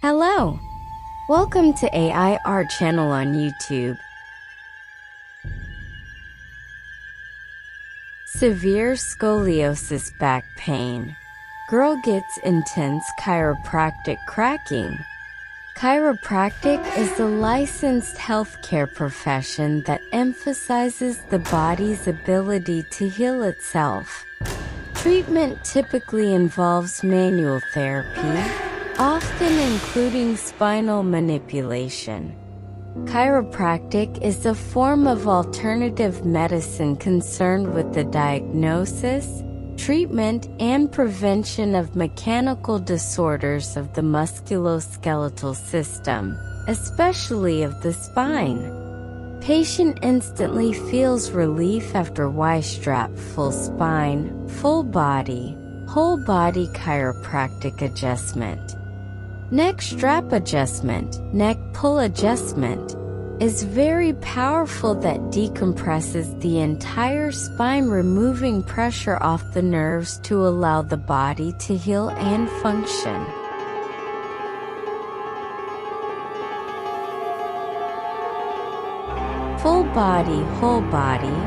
Hello! Welcome to AI Art channel on YouTube. Severe scoliosis back pain. Girl gets intense chiropractic cracking. Chiropractic is a licensed healthcare profession that emphasizes the body's ability to heal itself. Treatment typically involves manual therapy, often including spinal manipulation. Chiropractic is a form of alternative medicine concerned with the diagnosis, treatment, and prevention of mechanical disorders of the musculoskeletal system, especially of the spine. Patient instantly feels relief after Y-strap full spine, full body, whole body chiropractic adjustment. Neck strap adjustment, neck pull adjustment, is very powerful that decompresses the entire spine, removing pressure off the nerves to allow the body to heal and function. Full body, whole body,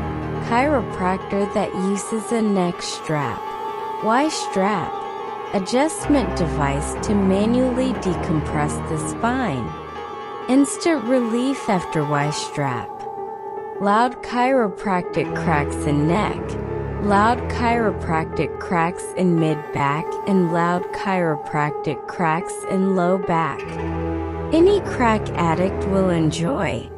chiropractor that uses a neck strap, Y-strap, adjustment device to manually decompress the spine. Instant relief after Y-strap. Loud chiropractic cracks in neck. Loud chiropractic cracks in mid-back and loud chiropractic cracks in low back. Any crack addict will enjoy.